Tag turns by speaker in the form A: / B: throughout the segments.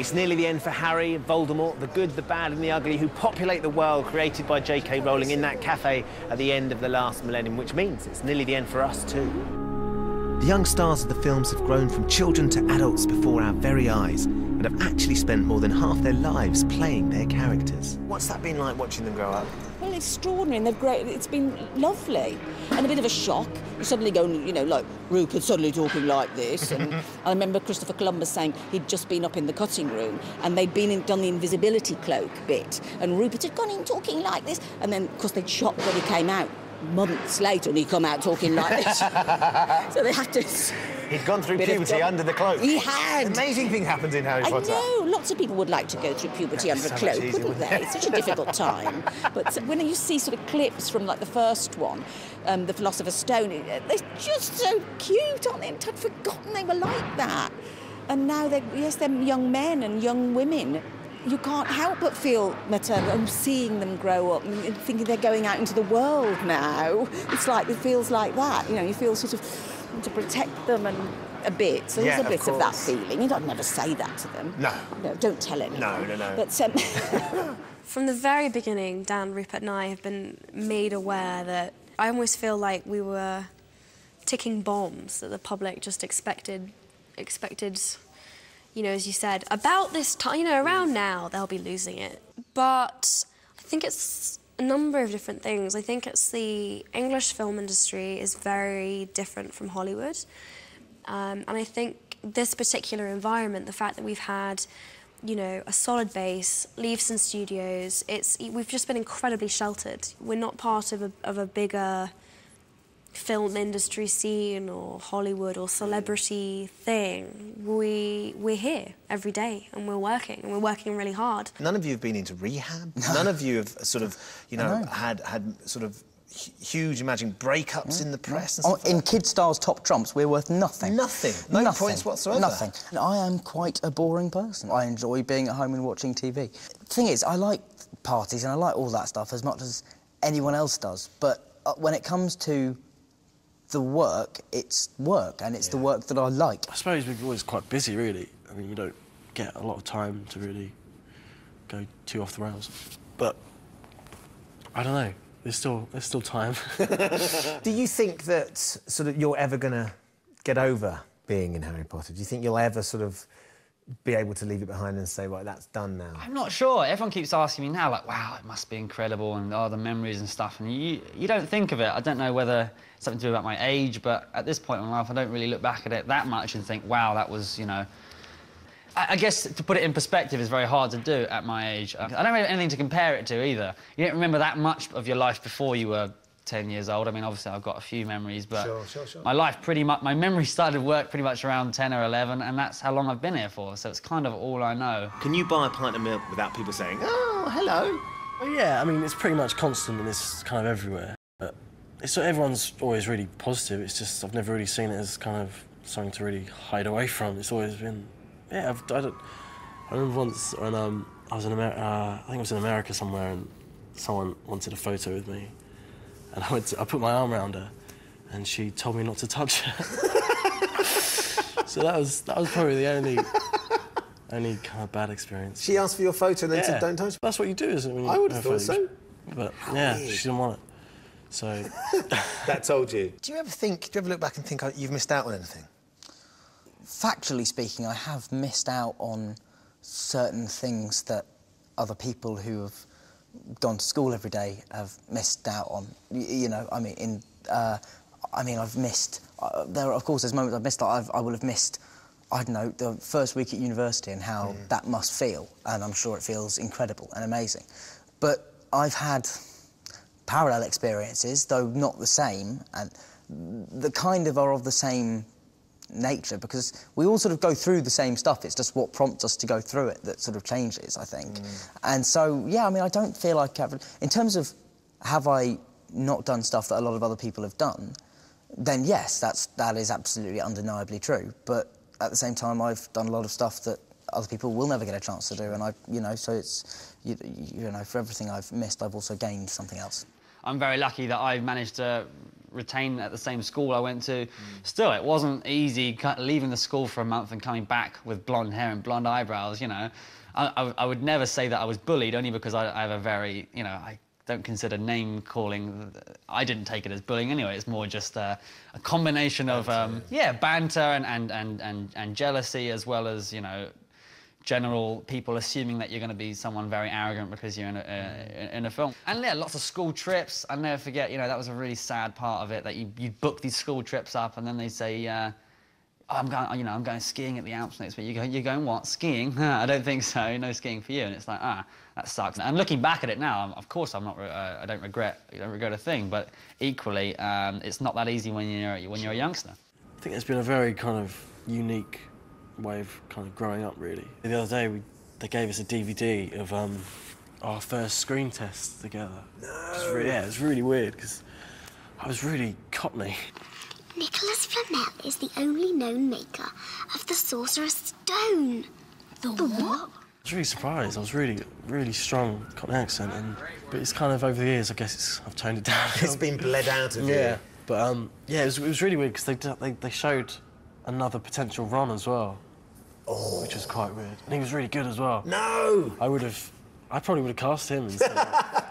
A: It's nearly the end for Harry, Voldemort, the good, the bad and the ugly who populate the world created by J.K. Rowling in that cafe at the end of the last millennium, which means it's nearly the end for us too. The young stars of the films have grown from children to adults before our very eyes and have actually spent more than half their lives playing their characters. What's that been like watching them grow up?
B: Well, it's extraordinary and they've great. It's been lovely. And a bit of a shock. You suddenly go, you know, like, Rupert suddenly talking like this. And I remember Christopher Columbus saying he'd just been up in the cutting room and they'd done the invisibility cloak bit. And Rupert had gone in talking like this. And then, of course, they'd shot when he came out months later and he'd come out talking like this. So they have to...
A: He'd gone through puberty under the cloak.
B: He had.
A: Amazing thing happens in Harry Potter.
B: I know. Lots of people would like to go through puberty under a cloak, wouldn't they? It's such a difficult time. But when you see sort of clips from, like, the first one, The Philosopher's Stone, they're just so cute, aren't they? I'd forgotten they were like that. And now they're young men and young women. You can't help but feel maternal and seeing them grow up and thinking they're going out into the world now. It's like, it feels like that, you know, you feel sort of to protect them and a bit. So there's a bit of that feeling. You don't never say that to them.
A: No.
B: No, don't tell anyone.
A: No.
B: But,
C: From the very beginning, Dan, Rupert and I have been made aware that I almost feel like we were ticking bombs that the public just expected, you know, as you said, about this time, you know, around now, they'll be losing it. But I think it's a number of different things. I think it's the English film industry is very different from Hollywood. And I think this particular environment, the fact that we've had, you know, a solid base, Leavesden Studios, we've just been incredibly sheltered. We're not part of a bigger film industry scene or Hollywood or celebrity thing. We're here every day and we're working really hard.
A: None of you have been into rehab. None of you have sort of, you know, had sort of huge, imagined breakups in the press and stuff.
D: In Kid Star's Top Trumps, we're worth nothing.
A: Nothing. No points whatsoever.
D: Nothing. And I am quite a boring person. I enjoy being at home and watching TV. The thing is, I like parties and I like all that stuff as much as anyone else does. But when it comes to the work, it's work, and it's the work that I like.
E: I suppose we're always quite busy, really. I mean, we don't get a lot of time to really go too off the rails. But I don't know. There's still time.
A: Do you think that sort of you're ever going to get over being in Harry Potter? Do you think you'll ever sort of be able to leave it behind and say, right, that's done now?
F: I'm not sure. Everyone keeps asking me now, like, wow, it must be incredible, and the memories and stuff, and you don't think of it. I don't know whether it's something to do about my age, but at this point in my life, I don't really look back at it that much and think, wow, that was, you know... I guess to put it in perspective is very hard to do at my age. I don't have anything to compare it to either. You don't remember that much of your life before you were 10 years old. I mean, obviously, I've got a few memories, but
A: Sure.
F: my life my memory started work pretty much around 10 or 11, and that's how long I've been here for, so it's kind of all I know.
A: Can you buy a pint of milk without people saying, oh, hello?
E: Well, yeah, I mean, it's pretty much constant and it's kind of everywhere. But everyone's always really positive. It's just I've never really seen it as kind of something to really hide away from. It's always been... Yeah, I remember once when I was in America, I think I was in America somewhere, and someone wanted a photo with me, and I put my arm around her, and she told me not to touch her. So that was probably the only kind of bad experience.
A: She asked for your photo and then said, don't touch me.
E: That's what you do, isn't it? When
A: I would have thought so.
E: But yeah, she didn't want it. So
A: that told you. Do you ever look back and think you've missed out on anything?
D: Factually speaking, I have missed out on certain things that other people who have gone to school every day have missed out on. You know, I mean, I've missed... of course, there's moments I've missed. Like I will have missed, I don't know, the first week at university and how that must feel, and I'm sure it feels incredible and amazing. But I've had parallel experiences, though not the same, and the kind of are of the same nature, because we all sort of go through the same stuff. It's just what prompts us to go through it that sort of changes, I think. And so, yeah, I mean, I don't feel like... In terms of have I not done stuff that a lot of other people have done, then yes, that is absolutely undeniably true. But at the same time, I've done a lot of stuff that other people will never get a chance to do, and you know, so it's, you know, for everything I've missed, I've also gained something else.
F: I'm very lucky that I've managed to retain at the same school I went to. Still, it wasn't easy leaving the school for a month and coming back with blonde hair and blonde eyebrows, you know. I would never say that I was bullied, only because I have a very, you know, I don't consider name-calling. I didn't take it as bullying anyway. It's more just a combination of, banter and jealousy, as well as, you know, general people assuming that you're going to be someone very arrogant because you're in a film. And yeah, lots of school trips. I'll never forget, you know, that was a really sad part of it, that you'd book these school trips up and then they say, oh, I'm going skiing at the Alps next week. You're going what? Skiing? I don't think so. No skiing for you. And it's like, that sucks. And looking back at it now, of course, I don't regret a thing. But equally, it's not that easy when you're a youngster.
E: I think it's been a very kind of unique way of kind of growing up, really. The other day, they gave us a DVD of our first screen test together. No. It was really weird because I was really Cockney.
G: Nicholas Flamel is the only known maker of the Sorcerer's Stone. The what?
E: I was really surprised. I was really strong Cockney accent, but it's kind of over the years, I guess I've toned it down.
A: It's been bled out of you.
E: Yeah, but it was really weird because they showed another potential Ron as well, which was quite weird. And he was really good as well.
A: No!
E: I probably would have cast him instead.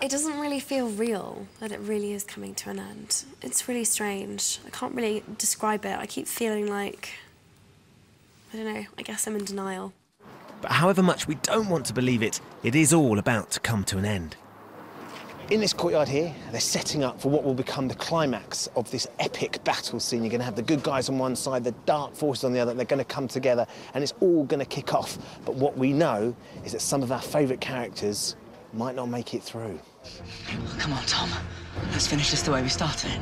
C: It doesn't really feel real, that it really is coming to an end. It's really strange. I can't really describe it. I keep feeling like, I don't know, I guess I'm in denial.
A: But however much we don't want to believe it, it is all about to come to an end. In this courtyard here, they're setting up for what will become the climax of this epic battle scene. You're going to have the good guys on one side, the dark forces on the other. They're going to come together, and it's all going to kick off. But what we know is that some of our favourite characters might not make it through.
D: Come on, Tom. Let's finish this the way we started.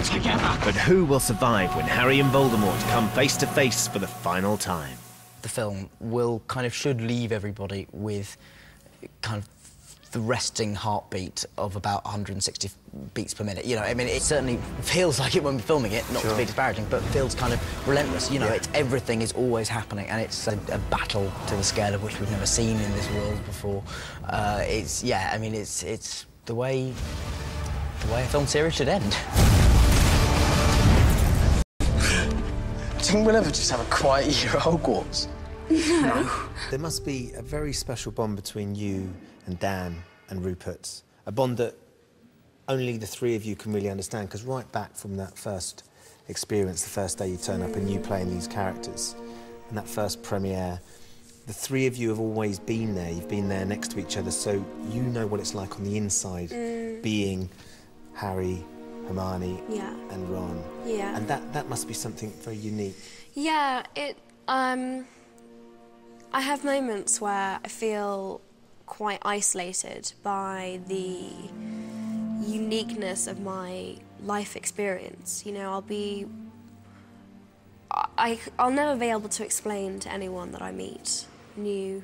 D: Together.
A: But who will survive when Harry and Voldemort come face to face for the final time?
D: The film should leave everybody with kind of the resting heartbeat of about 160 beats per minute. You know, I mean, it certainly feels like it when we're filming it, not to be disparaging, but feels kind of relentless. You know, everything is always happening, and it's a battle to the scale of which we've never seen in this world before. It's the way a film series should end.
H: Think we'll ever just have a quiet year at Hogwarts?
A: No. There must be a very special bond between you and Dan and Rupert, a bond that only the three of you can really understand, because right back from that first experience, the first day you turn up and you playing these characters, and that first premiere, the three of you have always been there. You've been there next to each other, so you know what it's like on the inside, being Harry, Hermione and Ron.
C: Yeah.
A: And that must be something very unique.
C: Yeah, I have moments where I feel quite isolated by the uniqueness of my life experience. You know, I'll never be able to explain to anyone that I meet new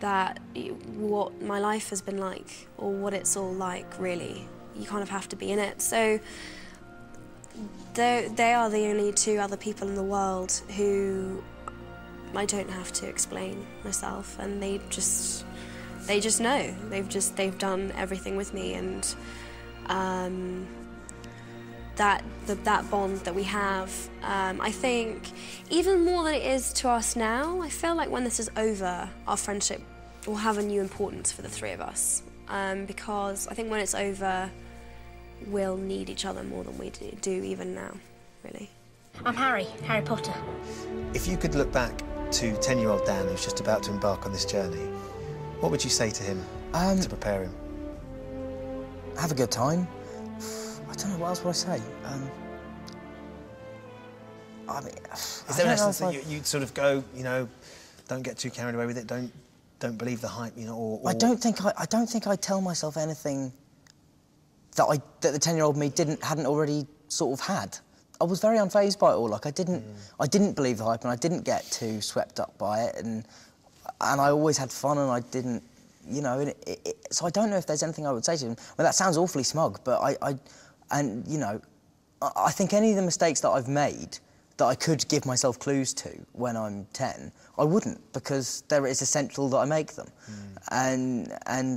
C: that what my life has been like or what it's all like, really. You kind of have to be in it. So they are the only two other people in the world who I don't have to explain myself, and they just know. They've done everything with me, and that bond that we have, I think, even more than it is to us now, I feel like when this is over, our friendship will have a new importance for the three of us, because I think when it's over, we'll need each other more than we do even now, really.
G: I'm Harry Potter.
A: If you could look back to 10-year-old Dan, who's just about to embark on this journey, what would you say to him to prepare him?
D: Have a good time. I don't know, what else would I say?
A: Is there an essence that you'd sort of go, you know, don't get too carried away with it, don't believe the hype, you know, or...
D: I don't think I tell myself anything that the 10-year-old me hadn't already sort of had. I was very unfazed by it all. Like, I didn't believe the hype, and I didn't get too swept up by it, and I always had fun, and I didn't, you know. So I don't know if there's anything I would say to him. Well, that sounds awfully smug, but you know, I think any of the mistakes that I've made that I could give myself clues to when I'm 10, I wouldn't, because it's essential that I make them, and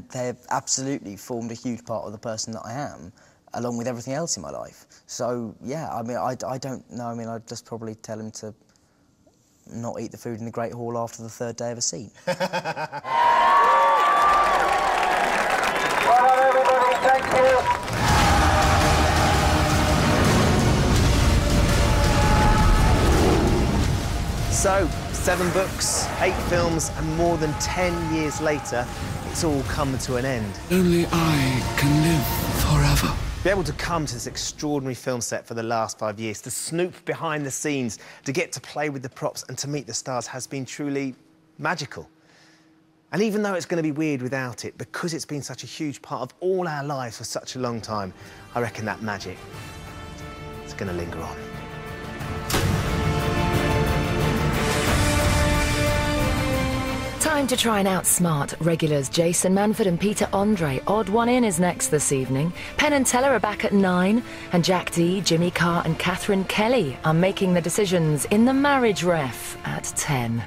D: they've absolutely formed a huge part of the person that I am. along with everything else in my life. So, yeah, I mean, I don't know. I mean, I'd just probably tell him to not eat the food in the Great Hall after the 3rd day of a scene.
I: Well done, everybody. Thank you.
A: So, 7 books, 8 films, and more than 10 years later, it's all come to an end.
J: Only I can live forever.
A: To be able to come to this extraordinary film set for the last 5 years, to snoop behind the scenes, to get to play with the props and to meet the stars has been truly magical. And even though it's going to be weird without it, because it's been such a huge part of all our lives for such a long time, I reckon that magic is going to linger on.
K: Time to try and outsmart regulars Jason Manford and Peter Andre. Odd One In is next this evening. Penn and Teller are back at 9, and Jack Dee, Jimmy Carr and Catherine Kelly are making the decisions in The Marriage Ref at 10.